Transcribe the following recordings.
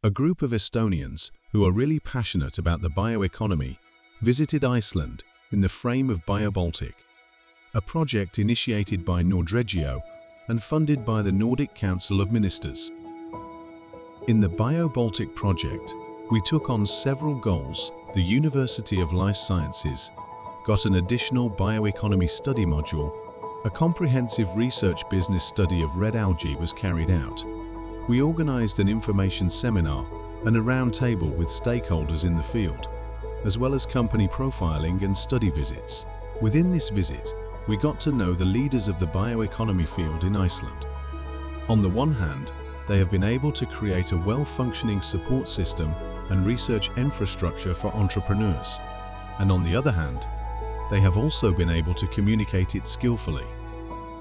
A group of Estonians who are really passionate about the bioeconomy visited Iceland in the frame of BioBaltic, a project initiated by Nordregio and funded by the Nordic Council of Ministers. In the BioBaltic project, we took on several goals. The University of Life Sciences got an additional bioeconomy study module. A comprehensive research business study of red algae was carried out. We organized an information seminar and a roundtable with stakeholders in the field, as well as company profiling and study visits. Within this visit, we got to know the leaders of the bioeconomy field in Iceland. On the one hand, they have been able to create a well-functioning support system and research infrastructure for entrepreneurs. And on the other hand, they have also been able to communicate it skillfully.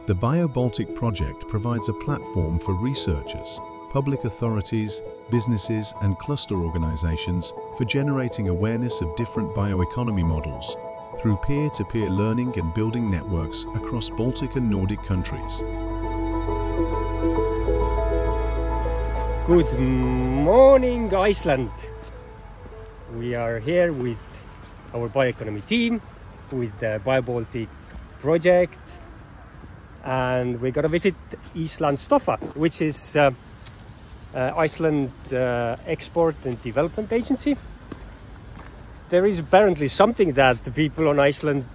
The BioBaltic project provides a platform for researchers, public authorities, businesses and cluster organizations for generating awareness of different bioeconomy models through peer-to-peer learning and building networks across Baltic and Nordic countries. Good morning, Iceland! We are here with our bioeconomy team, with the BioBaltic project, and we're going to visit Íslandsstofa, which is Iceland Export and Development Agency. There is apparently something that the people on Iceland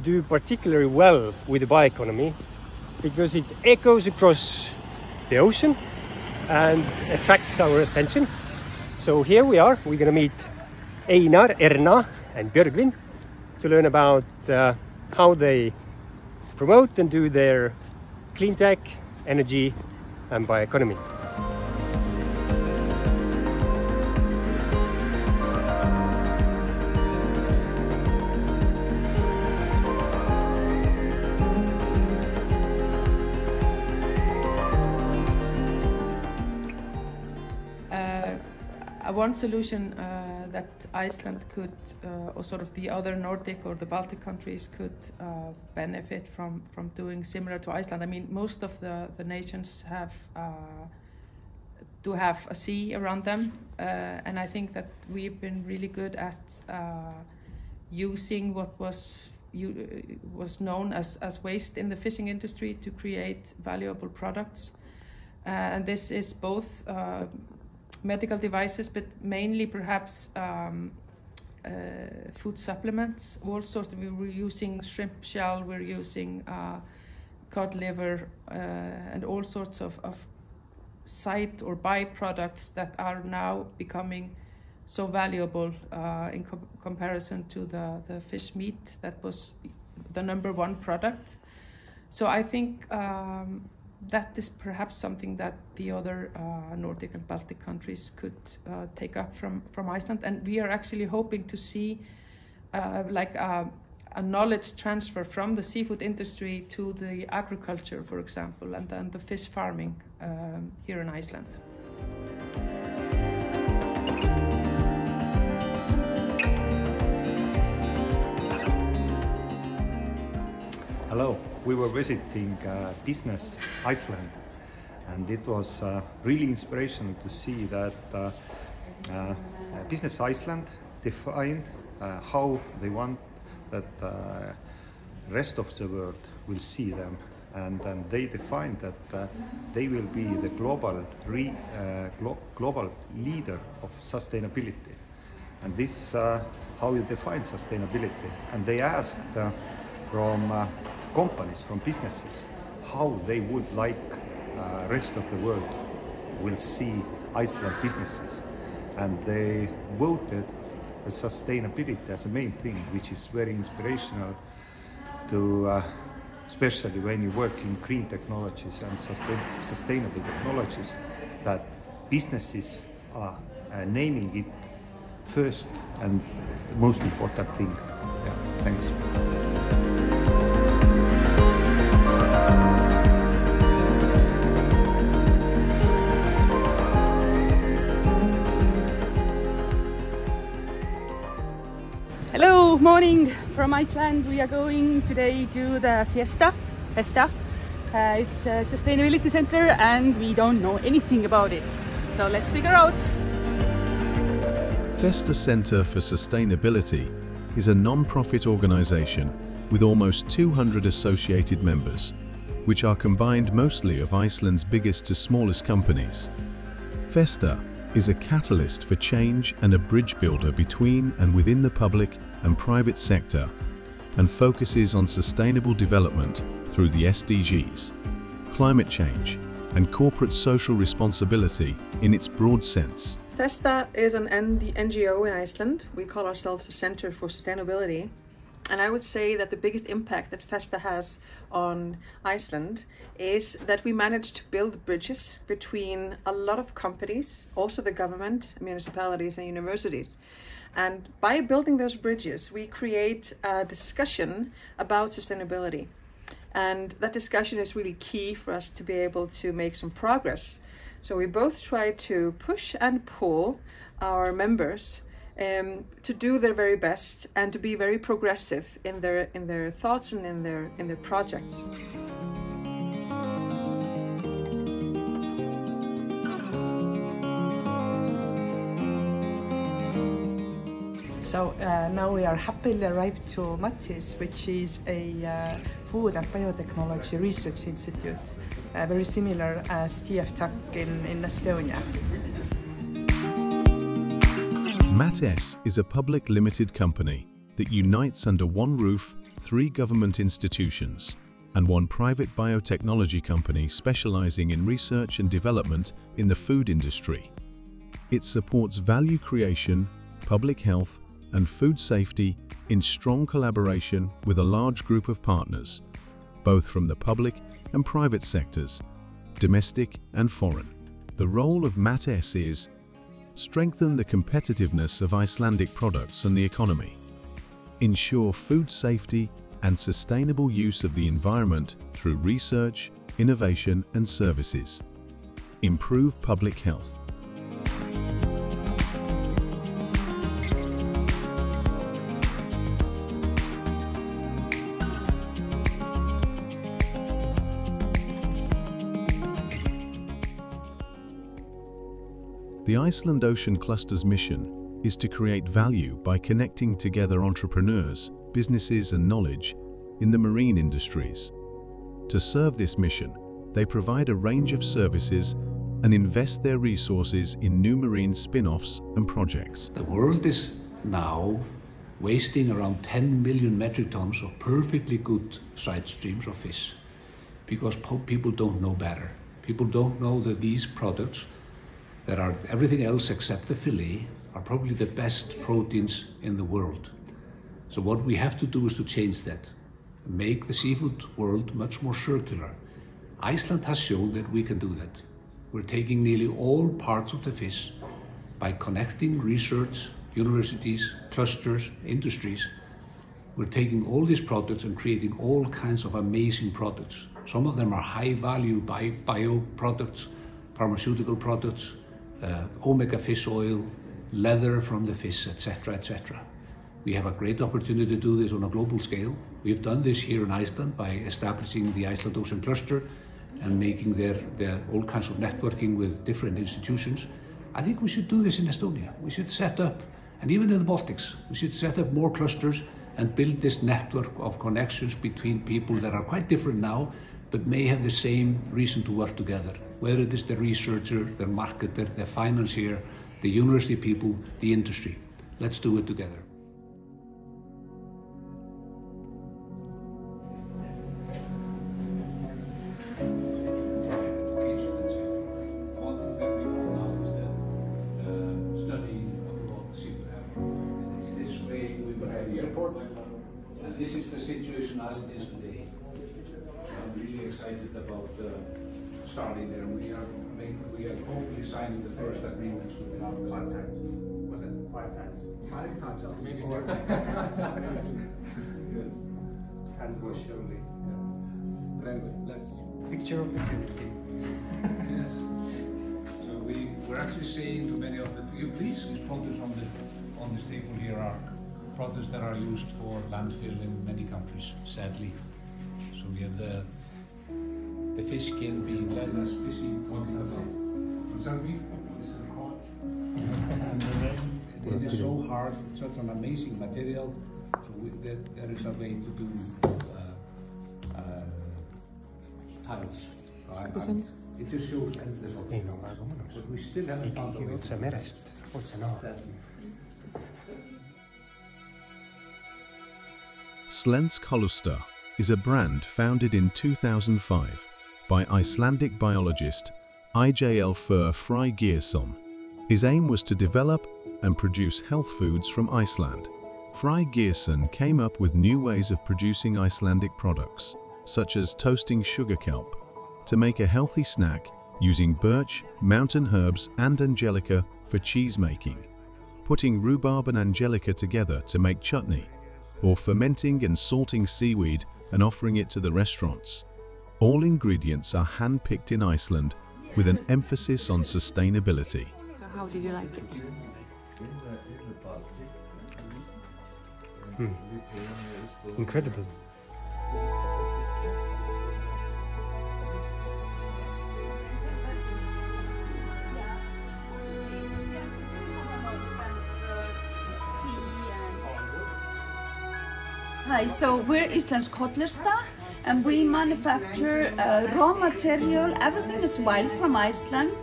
do particularly well with the bioeconomy, because it echoes across the ocean and attracts our attention. So here we are, we're going to meet Einar, Erna and Björgvin to learn about how they promote and do their clean tech, energy and bioeconomy. One solution that Iceland could, or sort of the other Nordic or the Baltic countries could benefit from doing similar to Iceland. I mean, most of the nations do have a sea around them, and I think that we've been really good at using what was known as waste in the fishing industry to create valuable products, and this is both medical devices, but mainly perhaps food supplements, all sorts. We were using shrimp shell, we're using cod liver, and all sorts of side or byproducts that are now becoming so valuable in comparison to the fish meat that was the #1 product. So I think that is perhaps something that the other Nordic and Baltic countries could take up from Iceland, and we are actually hoping to see like a knowledge transfer from the seafood industry to the agriculture, for example, and then the fish farming here in Iceland. Hello, we were visiting Business Iceland, and it was really inspirational to see that Business Iceland defined how they want that rest of the world will see them, and they defined that they will be the global leader of sustainability. And this how you define sustainability. And they asked from companies, from businesses, how they would like rest of the world will see Iceland businesses, and they voted sustainability as a main thing, which is very inspirational to especially when you work in green technologies and sustainable technologies, that businesses are naming it first and most important thing. Yeah, thanks. Hello, morning from Iceland. We are going today to the Festa. It's a sustainability center, and we don't know anything about it. So let's figure out. Festa Centre for Sustainability is a non-profit organisation with almost 200 associated members, which are combined mostly of Iceland's biggest to smallest companies. Festa is a catalyst for change and a bridge builder between and within the public and private sector, and focuses on sustainable development through the SDGs, climate change, and corporate social responsibility in its broad sense. Festa is an NGO in Iceland. We call ourselves a Centre for Sustainability. And I would say that the biggest impact that Festa has on Iceland is that we managed to build bridges between a lot of companies, also the government, municipalities and universities. And by building those bridges, we create a discussion about sustainability. And that discussion is really key for us to be able to make some progress. So we both try to push and pull our members to do their very best and to be very progressive in their thoughts and in their projects. So now we are happily arrived to Mattis, which is a food and biotechnology research institute, very similar as TFTAC in Estonia. MATS is a public limited company that unites under one roof 3 government institutions and 1 private biotechnology company specializing in research and development in the food industry. It supports value creation, public health, and food safety in strong collaboration with a large group of partners, both from the public and private sectors, domestic and foreign. The role of MATS is strengthen the competitiveness of Icelandic products and the economy, ensure food safety and sustainable use of the environment through research, innovation and services, improve public health. The Iceland Ocean Cluster's mission is to create value by connecting together entrepreneurs, businesses and knowledge in the marine industries. To serve this mission, they provide a range of services and invest their resources in new marine spin-offs and projects. The world is now wasting around 10 million metric tons of perfectly good side streams of fish because people don't know better. People don't know that these products that are everything else except the fillet are probably the best proteins in the world. So what we have to do is to change that, make the seafood world much more circular. Iceland has shown that we can do that. We're taking nearly all parts of the fish by connecting research, universities, clusters, industries. We're taking all these products and creating all kinds of amazing products. Some of them are high value bio products, pharmaceutical products, omega fish oil, leather from the fish, etc., etc. We have a great opportunity to do this on a global scale. We've done this here in Iceland by establishing the Iceland Ocean Cluster and making their all kinds of networking with different institutions. I think we should do this in Estonia. We should set up, and even in the Baltics, we should set up more clusters and build this network of connections between people that are quite different now, but may have the same reason to work together. Whether it is the researcher, the marketer, the financier, the university people, the industry. Let's do it together. This is the situation as it is today. I'm really excited about starting there. We are hopefully signing the first agreements with 5 times. Was it 5 times? 5 times, maybe more. Yes. And we're surely. Yeah. But anyway, let's picture opportunity. Yes. So we're actually saying to many of the please, these products on this table here are products that are used for landfill in many countries, sadly. So we have the fish skin being leather, fishing concept. try so hard, such an amazing material, so there is a way to do tiles. So it just shows endless options. But we still haven't found a way. Otse merest, otse naha. Slensk Hollusta is a brand founded in 2005 by Icelandic biologist IJL Frey Geirsson. His aim was to develop and produce health foods from Iceland. Frey Geirsson came up with new ways of producing Icelandic products, such as toasting sugar kelp, to make a healthy snack using birch, mountain herbs and angelica for cheese making, putting rhubarb and angelica together to make chutney, or fermenting and salting seaweed and offering it to the restaurants. All ingredients are hand-picked in Iceland with an emphasis on sustainability. So how did you like it? Incredible. Hi, so we're Íslensk Hollusta and we manufacture raw material. Everything is wild from Iceland.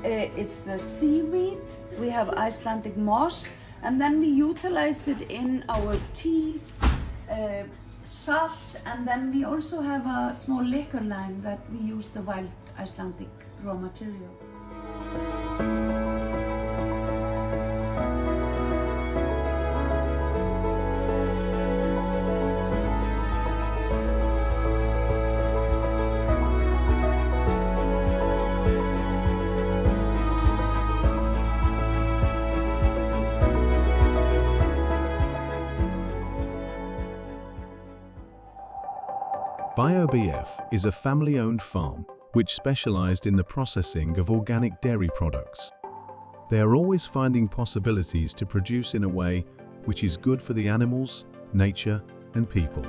It's the seaweed, we have Icelandic moss, and then we utilize it in our teas, salt, and then we also have a small liquor line that we use the wild Icelandic raw material. BioBF is a family-owned farm which specialized in the processing of organic dairy products. They are always finding possibilities to produce in a way which is good for the animals, nature, and people.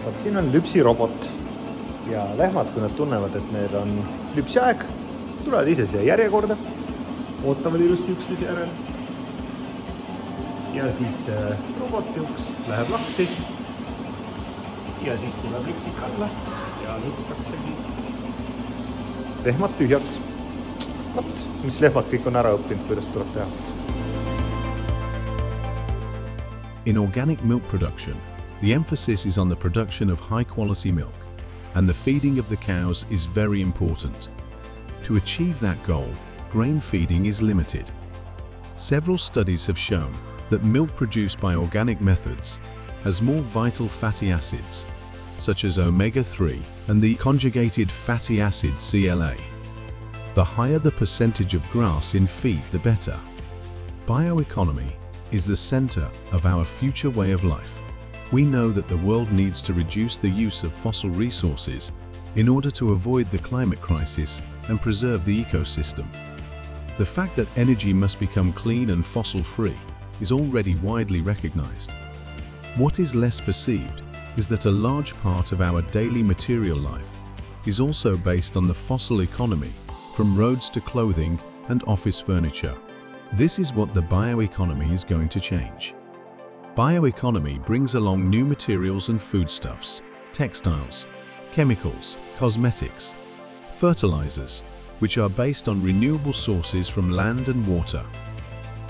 Vot siin on lüpsirobot ja lehmad, kui nad tunnevad, et neil on lüpsiaeg, tulevad ise siia järjekorda, ootavad ilusti üksteise järel. Ja siis roboti uks läheb lahti ja siis tuleb lüpsik alla ja lüpstaksegi lehmad tühjaks. Vot, mis lehmad kõik on ära õppinud, kuidas tuleb teha. In organic milk production, the emphasis is on the production of high-quality milk, and the feeding of the cows is very important. To achieve that goal, grain feeding is limited. Several studies have shown that milk produced by organic methods has more vital fatty acids, such as omega-3 and the conjugated fatty acid CLA. The higher the percentage of grass in feed, the better. Bioeconomy is the center of our future way of life. We know that the world needs to reduce the use of fossil resources in order to avoid the climate crisis and preserve the ecosystem. The fact that energy must become clean and fossil-free is already widely recognized. What is less perceived is that a large part of our daily material life is also based on the fossil economy, from roads to clothing and office furniture. This is what the bioeconomy is going to change. Bioeconomy brings along new materials and foodstuffs, textiles, chemicals, cosmetics, fertilizers, which are based on renewable sources from land and water.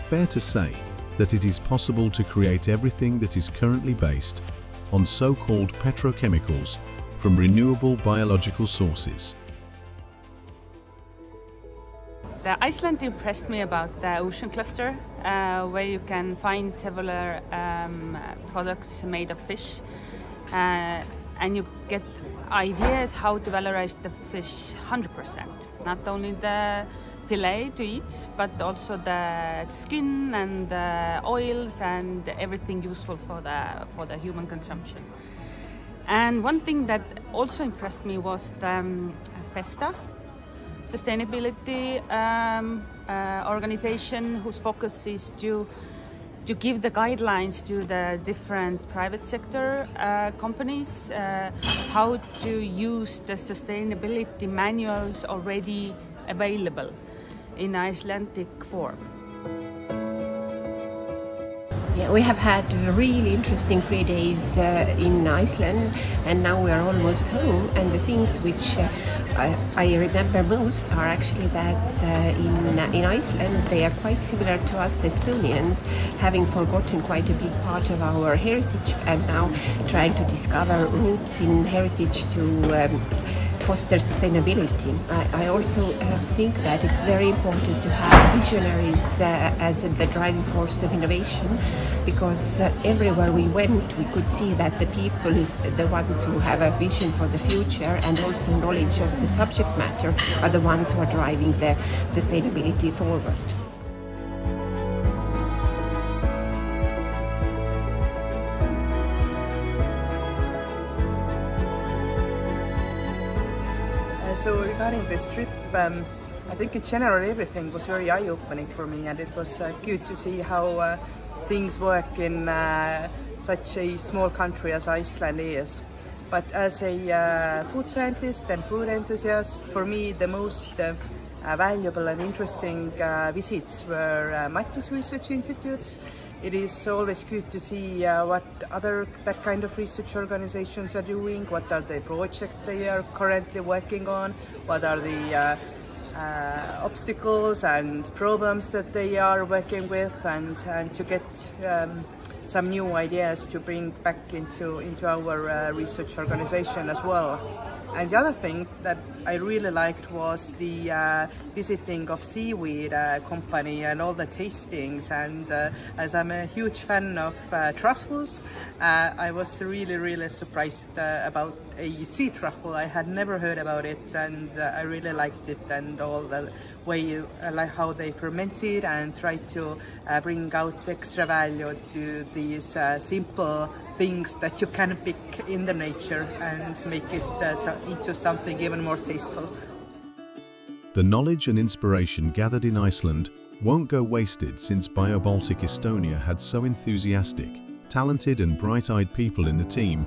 Fair to say that it is possible to create everything that is currently based on so-called petrochemicals from renewable biological sources. Iceland impressed me about the ocean cluster, where you can find several products made of fish, and you get ideas how to valorize the fish 100%. Not only the fillet to eat, but also the skin and the oils and everything useful for the human consumption. And one thing that also impressed me was the FESTA, sustainability organization, whose focus is to to give the guidelines to the different private sector companies how to use the sustainability manuals already available in Icelandic form. Yeah, we have had really interesting 3 days in Iceland, and now we are almost home. And the things which I remember most are actually that in Iceland they are quite similar to us Estonians, having forgotten quite a big part of our heritage and now trying to discover roots in heritage to foster sustainability. I also think that it's very important to have visionaries as the driving force of innovation, because everywhere we went we could see that the people, the ones who have a vision for the future and also knowledge of the subject matter, are the ones who are driving the sustainability forward. So regarding this trip, I think in general everything was very eye-opening for me, and it was good to see how things work in such a small country as Iceland is. But as a food scientist and food enthusiast, for me the most valuable and interesting visits were Matti's research institutes. It is always good to see what other that kind of research organizations are doing, what are the projects they are currently working on, what are the obstacles and problems that they are working with, and to get some new ideas to bring back into our research organization as well. And the other thing that I really liked was the visiting of seaweed company and all the tastings, and as I'm a huge fan of truffles, I was really surprised about a sea truffle. I had never heard about it, and I really liked it, and all the way like how they ferment it and try to bring out extra value to these simple things that you can pick in the nature and make it into something even more tasteful. The knowledge and inspiration gathered in Iceland won't go wasted, since BioBaltic Estonia had so enthusiastic, talented and bright-eyed people in the team